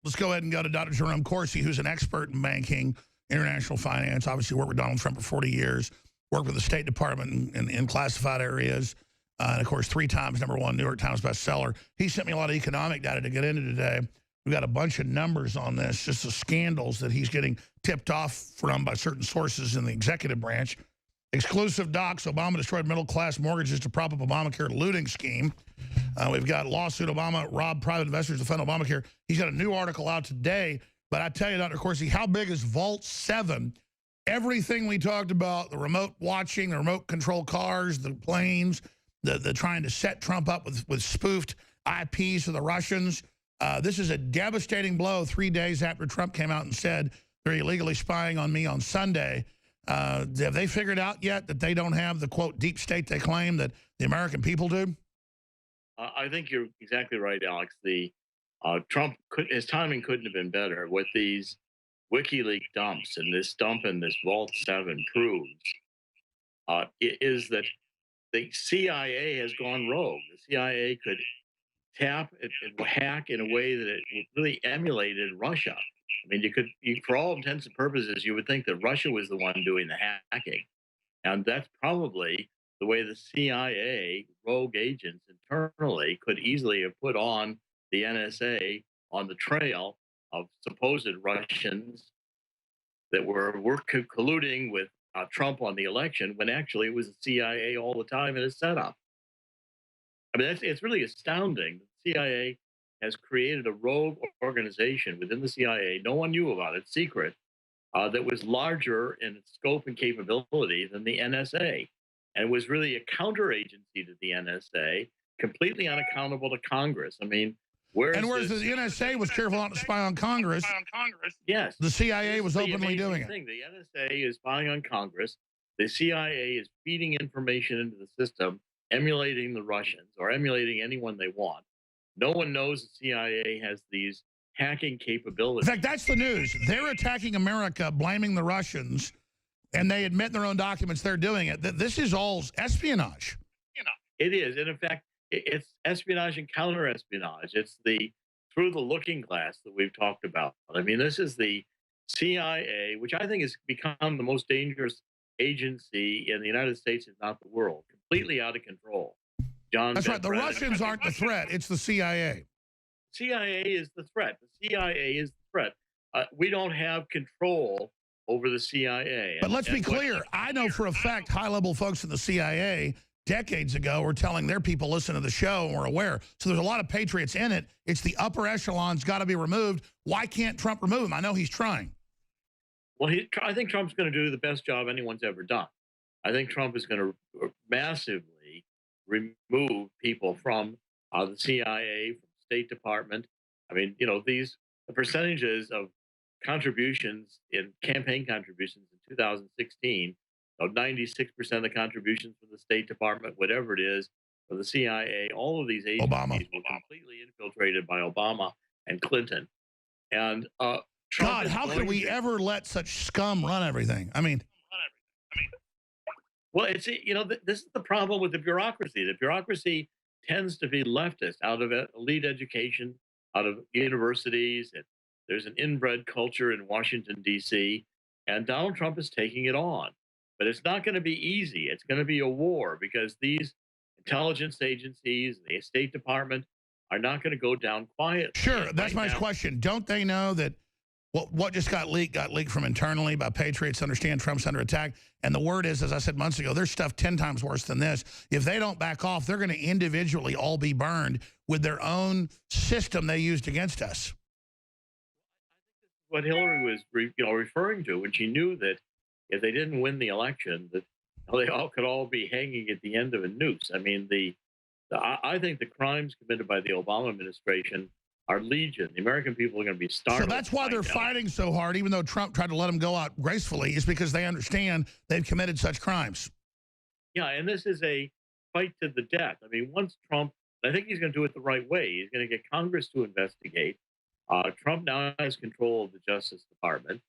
Let's go ahead and go to Dr. Jerome Corsi, who's an expert in banking, international finance, obviously worked with Donald Trump for 40 years, worked with the State Department in classified areas, and, of course, 3 times #1 New York Times bestseller. He sent me a lot of economic data to get into today. We've got a bunch of numbers on this, just the scandals that he's getting tipped off from by certain sources in the executive branch. Exclusive docs, Obama destroyed middle-class mortgages to prop up Obamacare looting scheme. We've got lawsuit, Obama robbed private investors to fund Obamacare. He's got a new article out today. But I tell you, Dr. Corsi, how big is Vault 7? Everything we talked about, the remote watching, the remote control cars, the planes, the trying to set Trump up with spoofed IPs for the Russians. This is a devastating blow 3 days after Trump came out and said they're illegally spying on me on Sunday. Have they figured out yet that they don't have the, quote, deep state they claim that the American people do? I think you're exactly right, Alex. His timing couldn't have been better. What these WikiLeaks dumps and this dump in this Vault 7 proves is that the CIA has gone rogue. The CIA could tap and hack in a way that it really emulated Russia. I mean, for all intents and purposes, you would think that Russia was the one doing the hacking. And that's probably the way the CIA rogue agents internally could easily have put on the NSA on the trail of supposed Russians that were colluding with Trump on the election, when actually it was the CIA all the time in a setup. I mean, it's really astounding. The CIA has created a rogue organization within the CIA. No one knew about it, secret, that was larger in its scope and capability than the NSA. And was really a counter agency to the NSA, completely unaccountable to Congress. I mean, whereas the NSA was careful not to spy on Congress, yes, the CIA was openly doing it. The NSA is spying on Congress. The CIA is feeding information into the system, emulating the Russians or emulating anyone they want. No one knows the CIA has these hacking capabilities. In fact, that's the news. They're attacking America, blaming the Russians, and they admit in their own documents they're doing it. This is all espionage. It is. And in fact, it's espionage and counter-espionage. It's the through the looking glass that we've talked about. I mean, this is the CIA, which I think has become the most dangerous agency in the United States, if not the world, completely out of control. That's right. The Russians aren't the threat. It's the CIA. CIA is the threat. The CIA is the threat. We don't have control over the CIA. But let's be clear. I know for a fact high-level folks in the CIA decades ago were telling their people, listen to the show, and we're aware. So there's a lot of patriots in it. It's the upper echelons got to be removed. Why can't Trump remove them? I know he's trying. Well, I think Trump's going to do the best job anyone's ever done. I think Trump is going to massively remove people from the CIA, from the State Department. I mean, the percentages of contributions in campaign contributions in 2016, 96% of the contributions from the State Department, whatever it is, for the CIA, all of these agencies were completely infiltrated by Obama and Clinton. And God, how could we ever let such scum run everything? I mean, well, this is the problem with the bureaucracy. The bureaucracy tends to be leftist, out of elite education, out of universities. And there's an inbred culture in Washington, D.C., and Donald Trump is taking it on. But it's not going to be easy. It's going to be a war, because these intelligence agencies, the State Department, are not going to go down quietly. Sure, that's my question. Don't they know that what just got leaked from internally by patriots to understand Trump's under attack? And the word is, as I said months ago, there's stuff 10 times worse than this. If they don't back off, they're going to individually all be burned with their own system they used against us. What Hillary was referring to when she knew that if they didn't win the election, that they could all be hanging at the end of a noose. I mean, I think the crimes committed by the Obama administration are legion. The American people are going to be starving. So that's why they're fighting so hard, even though Trump tried to let them go out gracefully, is because they understand they've committed such crimes. Yeah, and this is a fight to the death. I mean, once Trump, I think he's going to do it the right way. He's going to get Congress to investigate. Trump now has control of the Justice Department.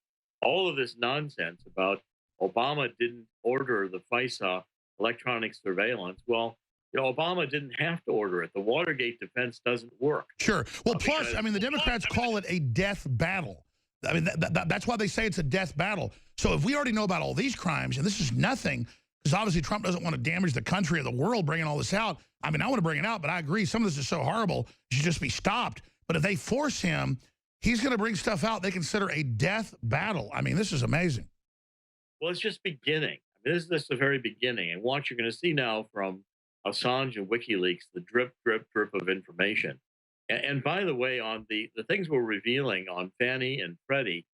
All of this nonsense about Obama didn't order the FISA electronic surveillance. Well, Obama didn't have to order it. The Watergate defense doesn't work. Sure. Well, plus, Because I mean, the Democrats call it a death battle. I mean, that's why they say it's a death battle. So if we already know about all these crimes, and this is nothing, because obviously Trump doesn't want to damage the country or the world bringing all this out. I mean, I want to bring it out, but I agree. Some of this is so horrible, it should just be stopped. But if they force him, he's going to bring stuff out they consider a death battle. I mean, this is amazing. well, it's just beginning. I mean, this is the very beginning. And what you're going to see now from Assange and WikiLeaks, the drip, drip, drip of information. And by the way, on the things we're revealing on Fannie and Freddie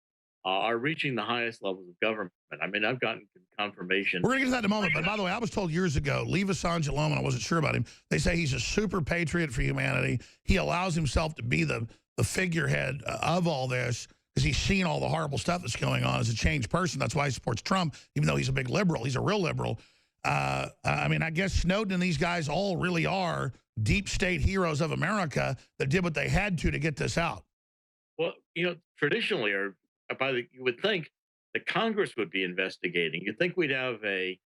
are reaching the highest levels of government. I mean, I've gotten confirmation. We're going to get to that in a moment. But by the way, I was told years ago, leave Assange alone, and I wasn't sure about him. They say he's a super patriot for humanity. He allows himself to be the figurehead of all this because he's seen all the horrible stuff that's going on as a changed person. That's why he supports Trump, even though he's a big liberal. He's a real liberal. I mean, I guess Snowden and these guys all really are deep state heroes of America that did what they had to get this out. Well, traditionally, you would think the Congress would be investigating. You'd think we'd have a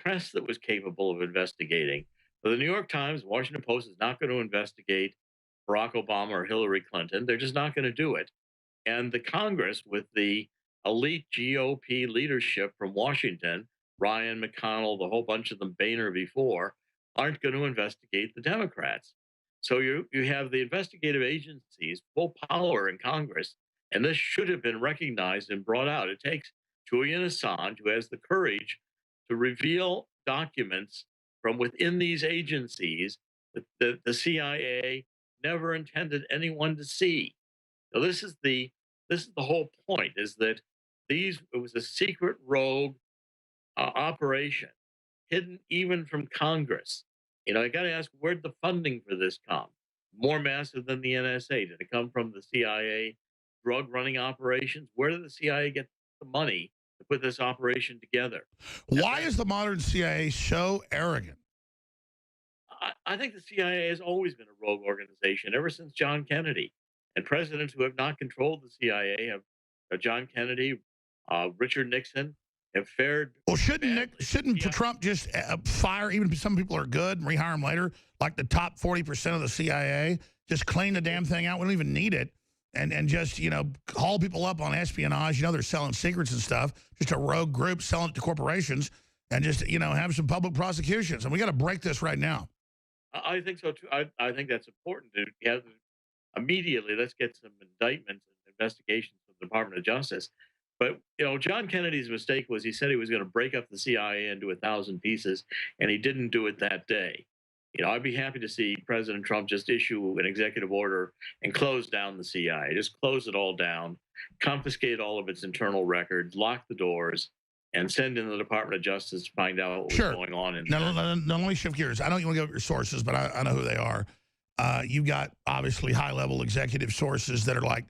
press that was capable of investigating. But the New York Times, Washington Post is not going to investigate Barack Obama or Hillary Clinton. They're just not going to do it. And the Congress, with the elite GOP leadership from Washington, Ryan McConnell, the whole bunch of them, Boehner before, aren't going to investigate the Democrats. So you have the investigative agencies, full power in Congress, and this should have been recognized and brought out. It takes Julian Assange, who has the courage to reveal documents from within these agencies that the CIA never intended anyone to see. Now, this is the whole point: is that it was a secret rogue operation, hidden even from Congress. I got to ask, where'd the funding for this come? More massive than the NSA? Did it come from the CIA drug running operations? Where did the CIA get the money to put this operation together? Why is the modern CIA so arrogant? I think the CIA has always been a rogue organization ever since John Kennedy. And presidents who have not controlled the CIA have John Kennedy, Richard Nixon, have fared. Well, shouldn't Trump just fire, even if some people are good, and rehire them later, like the top 40% of the CIA? Just clean the damn thing out. We don't even need it. And just, haul people up on espionage. They're selling secrets and stuff. Just a rogue group selling it to corporations and just, have some public prosecutions. And we got to break this right now. I think so, too. I think that's important to have immediately. Let's get some indictments and investigations from the Department of Justice. But, John Kennedy's mistake was he said he was going to break up the CIA into 1,000 pieces, and he didn't do it that day. I'd be happy to see President Trump just issue an executive order and close down the CIA, just close it all down, confiscate all of its internal records, lock the doors, and send in the Department of Justice to find out what was going on. Now, let me shift gears. I don't want to give your sources, but I know who they are. You got, obviously, high-level executive sources that are like,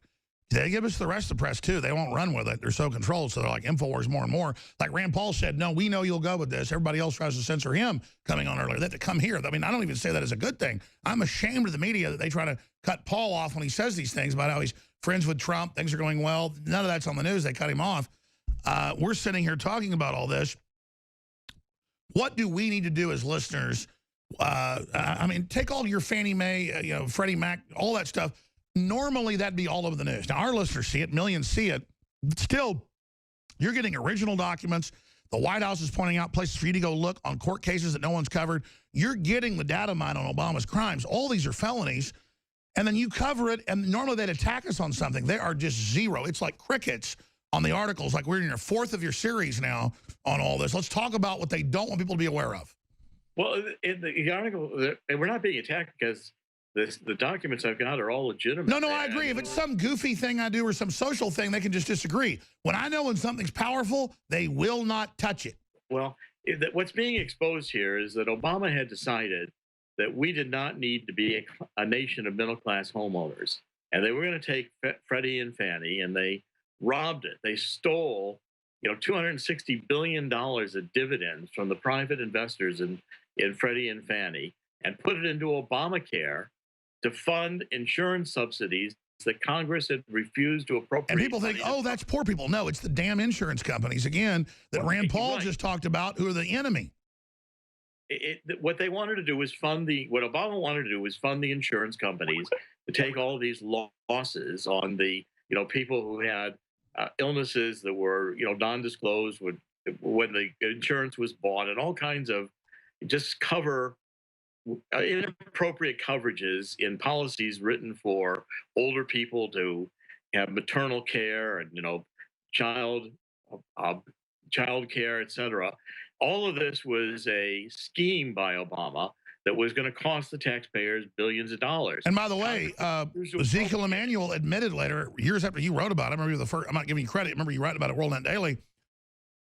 they give us the rest of the press, too. They won't run with it. They're so controlled, so they're like InfoWars more and more. Like Rand Paul said, no, we know you'll go with this. Everybody else tries to censor him coming on earlier. They have to come here. I mean, I don't even say that as a good thing. I'm ashamed of the media that they try to cut Paul off when he says these things about how he's friends with Trump, things are going well. None of that's on the news. They cut him off. We're sitting here talking about all this. What do we need to do as listeners? I mean, take all your Fannie Mae, Freddie Mac, all that stuff. Normally, that'd be all over the news. Now, our listeners see it. Millions see it. But still, you're getting original documents. The White House is pointing out places for you to go look on court cases that no one's covered. You're getting the data mine on Obama's crimes. All these are felonies. And then you cover it, and normally they'd attack us on something. They are just zero. It's like crickets on the articles. Like we're in your fourth of your series now on all this. Let's talk about what they don't want people to be aware of. Well, in the article, we're not being attacked because the documents I've got are all legitimate. No, I agree. If it's some goofy thing I do or some social thing, they can just disagree. When I know when something's powerful, they will not touch it. Well, what's being exposed here is that Obama had decided that we did not need to be a nation of middle-class homeowners. And they were going to take Freddie and Fannie, and they robbed it. They stole, $260 billion of dividends from the private investors in Freddie and Fannie and put it into Obamacare to fund insurance subsidies that Congress had refused to appropriate. And people think, oh, that's poor people. No, it's the damn insurance companies, again, that Rand Paul just talked about, who are the enemy. what they wanted to do was what Obama wanted to do was fund the insurance companies to take all of these losses on the people who had illnesses that were non-disclosed when the insurance was bought, and all kinds of just cover inappropriate coverages in policies written for older people to have maternal care and child uh, child care, etc. All of this was a scheme by Obama that was going to cost the taxpayers billions of dollars. And by the way, Ezekiel Emanuel admitted later, years after you wrote about it, I remember I'm not giving you credit, remember you wrote about it WorldNet Daily,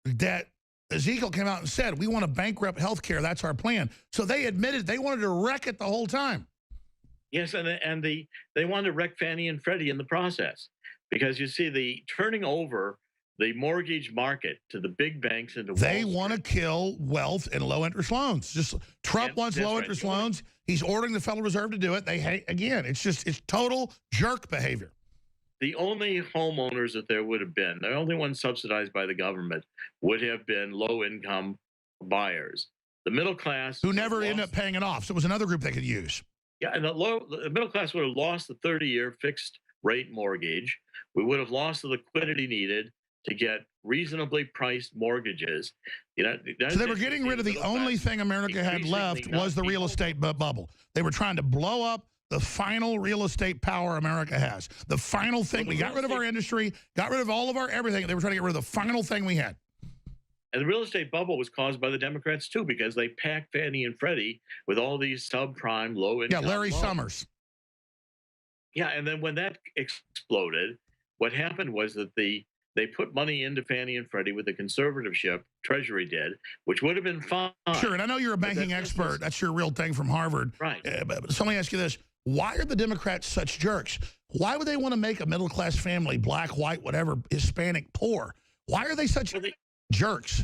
that Ezekiel came out and said, we want to bankrupt healthcare. That's our plan. So they admitted they wanted to wreck it the whole time. Yes, and they wanted to wreck Fannie and Freddie in the process, because you see the turning over the mortgage market to the big banks and to they want to kill wealth and low interest loans. Just Trump wants low interest loans. He's ordering the Federal Reserve to do it. They hate, again, it's total jerk behavior. The only homeowners that there would have been, the only ones subsidized by the government, would have been low-income buyers. The middle class, who never ended up paying it off. So it was another group they could use. Yeah, and the middle class would have lost the 30-year fixed rate mortgage. We would have lost the liquidity needed to get reasonably priced mortgages. So they were getting rid of the only thing America had left was the real estate bubble. They were trying to blow up the final real estate power America has. The final thing. We got rid of our industry, got rid of all of our everything. They were trying to get rid of the final thing we had. And the real estate bubble was caused by the Democrats, too, because they packed Fannie and Freddie with all these subprime, low-income Yeah, Larry loans. Summers. Yeah, and then when that exploded, what happened was that they put money into Fannie and Freddie with the conservatorship, Treasury did, which would have been fine. Sure, and I know you're a banking expert. That's your real thing from Harvard. Right. So let me ask you this. Why are the Democrats such jerks? Why would they want to make a middle-class family, black, white, whatever, Hispanic, poor? Why are they such jerks?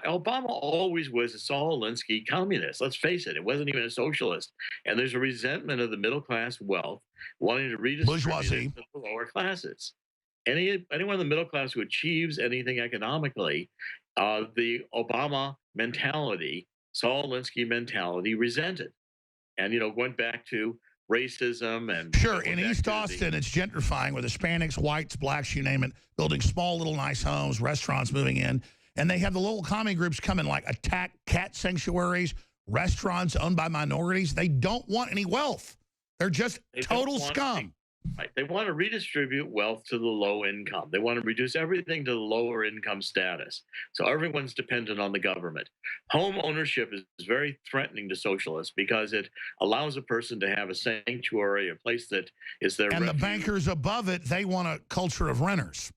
Obama always was a Saul Alinsky communist. Let's face it. It wasn't even a socialist. And there's a resentment of the middle-class wealth wanting to redistribute it to the lower classes. Anyone in the middle class who achieves anything economically, the Obama mentality, Saul Alinsky mentality, resented. And, went back to racism and... Sure, in East Austin, it's gentrifying with Hispanics, whites, blacks, you name it, building small little nice homes, restaurants moving in. And they have the local commie groups come and like attack cat sanctuaries, restaurants owned by minorities. They don't want any wealth. They're just total scum. Right. They want to redistribute wealth to the low income. They want to reduce everything to the lower income status. So everyone's dependent on the government. Home ownership is very threatening to socialists because it allows a person to have a sanctuary, a place that is their refuge. The bankers above it, they want a culture of renters.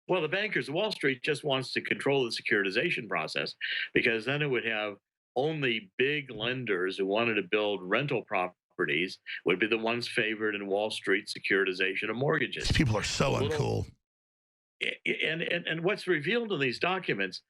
Well, the bankers, Wall Street just wants to control the securitization process, because then it would have only big lenders who wanted to build rental properties would be the ones favored in Wall Street securitization of mortgages. These people are so uncool. And what's revealed in these documents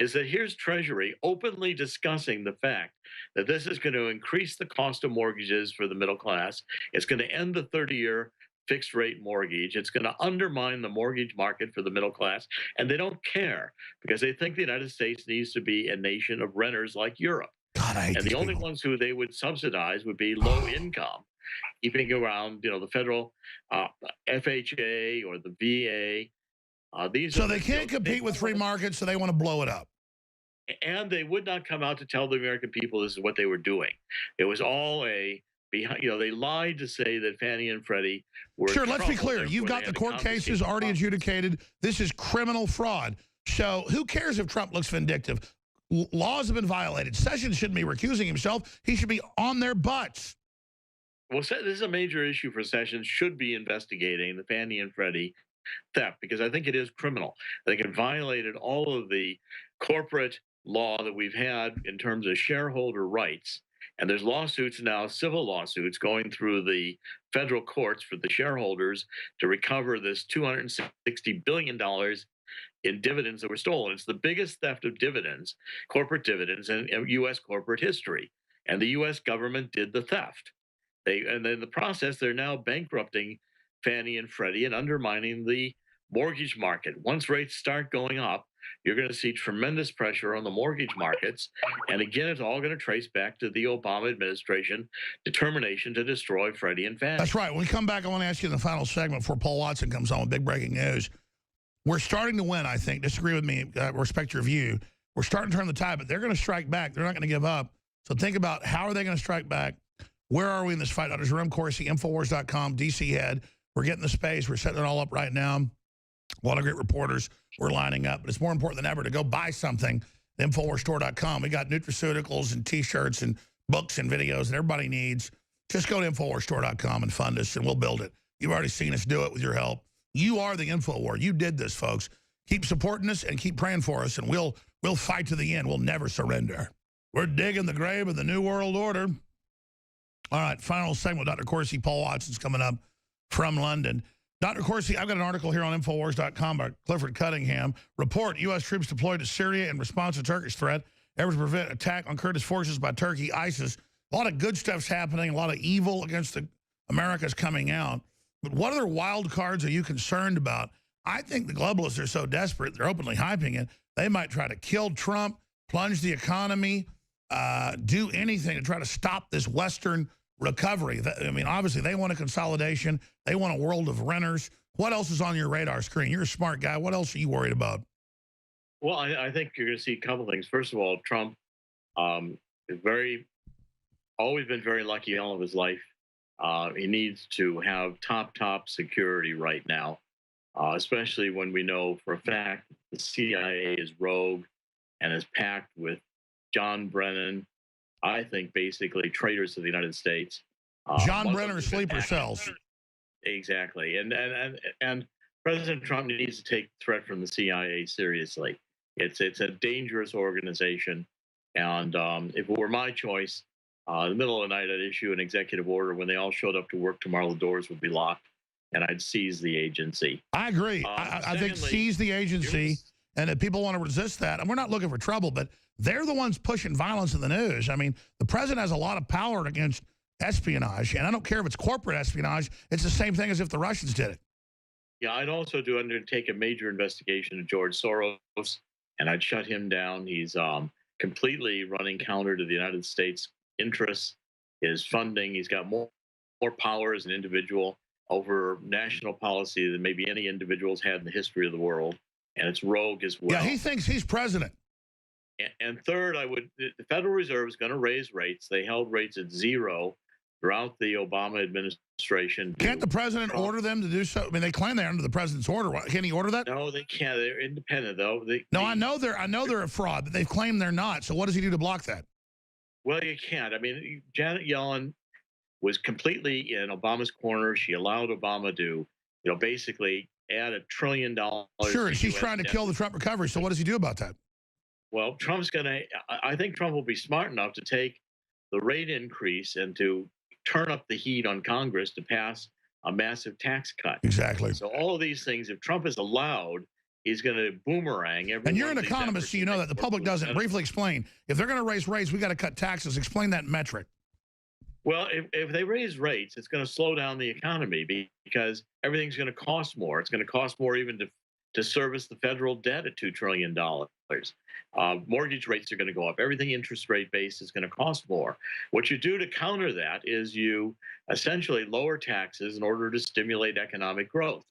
is that here's Treasury openly discussing the fact that this is going to increase the cost of mortgages for the middle class. It's going to end the 30-year fixed rate mortgage. It's going to undermine the mortgage market for the middle class. And they don't care, because they think the United States needs to be a nation of renters like Europe. God, I hate and the only ones who they would subsidize would be low income, keeping around, the federal FHA or the VA. So they can't compete with free markets, so they want to blow it up. And they would not come out to tell the American people this is what they were doing. It was all they lied to say that Fannie and Freddie were... Sure, let's be clear. You've got the court cases already adjudicated. This is criminal fraud. So who cares if Trump looks vindictive? Laws have been violated. Sessions shouldn't be recusing himself. He should be on their butts. Well, this is a major issue for Sessions. Should be investigating the Fannie and Freddie theft, because I think it is criminal. I think it violated all of the corporate law that we've had in terms of shareholder rights. And there's lawsuits now, civil lawsuits, going through the federal courts for the shareholders to recover this $260 billion in dividends that were stolen. It's the biggest theft of dividends, corporate dividends, in U.S. corporate history. And the U.S. government did the theft. And in the process, they're now bankrupting Fannie and Freddie and undermining the mortgage market. Once rates start going up, you're going to see tremendous pressure on the mortgage markets. And again, it's all going to trace back to the Obama administration determination to destroy Freddie and Fannie. That's right. When we come back, I want to ask you in the final segment before Paul Watson comes on with big breaking news. We're starting to win, I think. Disagree with me. Respect your view. We're starting to turn the tide, but they're going to strike back. They're not going to give up. So think about how are they going to strike back? Where are we in this fight? Dr. Jerome Corsi, Infowars.com, DC head. We're getting the space. We're setting it all up right now. A lot of great reporters were lining up. But it's more important than ever to go buy something at InfoWarsStore.com. We got nutraceuticals and T-shirts and books and videos that everybody needs. Just go to InfoWarsStore.com and fund us, and we'll build it. You've already seen us do it with your help. You are the InfoWar. You did this, folks. Keep supporting us and keep praying for us, and we'll fight to the end. We'll never surrender. We're digging the grave of the New World Order. All right, final segment with Dr. Corsi. Paul Watson's coming up from London. Dr. Corsi, I've got an article here on Infowars.com by Clifford Cunningham. Report, U.S. troops deployed to Syria in response to Turkish threat. Efforts to prevent attack on Kurdish forces by Turkey, ISIS. A lot of good stuff's happening. A lot of evil against America's coming out. But what other wild cards are you concerned about? I think the globalists are so desperate, they're openly hyping it. They might try to kill Trump, plunge the economy, do anything to try to stop this Western recovery. I mean, obviously, they want a consolidation. They want a world of renters. What else is on your radar screen? You're a smart guy. What else are you worried about? Well, I think you're going to see a couple things. First of all, Trump is always been very lucky all of his life. He needs to have top security right now, especially when we know for a fact the CIA is rogue and is packed with John Brennan, I think basically traitors to the United States. John Brenner sleeper cells. Exactly. And President Trump needs to take the threat from the CIA seriously. It's a dangerous organization. And if it were my choice, in the middle of the night, I'd issue an executive order. When they all showed up to work tomorrow, the doors would be locked, and I'd seize the agency. I agree. I think seize the agency, and if people want to resist that, and we're not looking for trouble, but they're the ones pushing violence in the news. I mean, the president has a lot of power against espionage, and I don't care if it's corporate espionage. It's the same thing as if the Russians did it. Yeah, I'd also undertake a major investigation of George Soros, and I'd shut him down. He's completely running counter to the United States interests, his funding. He's got more power as an individual over national policy than maybe any individual's had in the history of the world, and it's rogue as well. Yeah, he thinks he's president. And third, the Federal Reserve is going to raise rates. They held rates at zero throughout the Obama administration. Can't the president order them to do so? I mean, they claim they're under the president's order. Can he order that? No, they can't. They're independent, though. I know they're a fraud, but they've claimed they're not. So what does he do to block that? Well, you can't. I mean, Janet Yellen was completely in Obama's corner. She allowed Obama to, basically add $1 trillion. Sure, and she's trying to kill the Trump recovery. So what does he do about that? Well, I think Trump will be smart enough to take the rate increase and to turn up the heat on Congress to pass a massive tax cut. Exactly. So all of these things, if Trump is allowed, he's going to boomerang every. And you're an economist, so you know that the public doesn't. Briefly explain. If they're going to raise rates, we got to cut taxes. Explain that metric. Well, if they raise rates, it's going to slow down the economy because everything's going to cost more. It's going to cost more even to service the federal debt at $2 trillion. Mortgage rates are going to go up. Everything interest rate based is going to cost more. What you do to counter that is you essentially lower taxes in order to stimulate economic growth.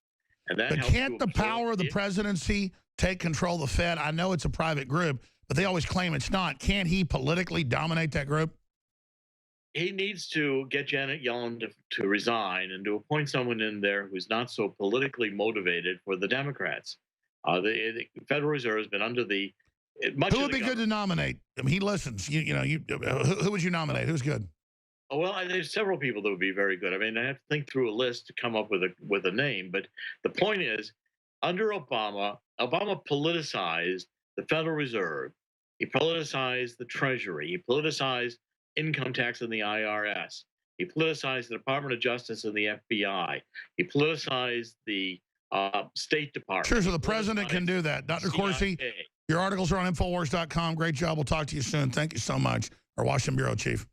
And that but can't the power of the presidency take control of the Fed? I know it's a private group, but they always claim it's not. Can't he politically dominate that group? He needs to get Janet Yellen to resign and to appoint someone in there who's not so politically motivated for the Democrats. The Federal Reserve has been under the much. Who would be good to nominate? I mean, he listens. Who would you nominate? Who's good? Oh, well, there's several people that would be very good. I mean, I have to think through a list to come up with a name. But the point is, under Obama politicized the Federal Reserve. He politicized the Treasury. He politicized income tax and the IRS. He politicized the Department of Justice and the FBI. He politicized the State Department. Sure, so the president can do that. Dr. Corsi, your articles are on Infowars.com. Great job. We'll talk to you soon. Thank you so much. Our Washington Bureau Chief.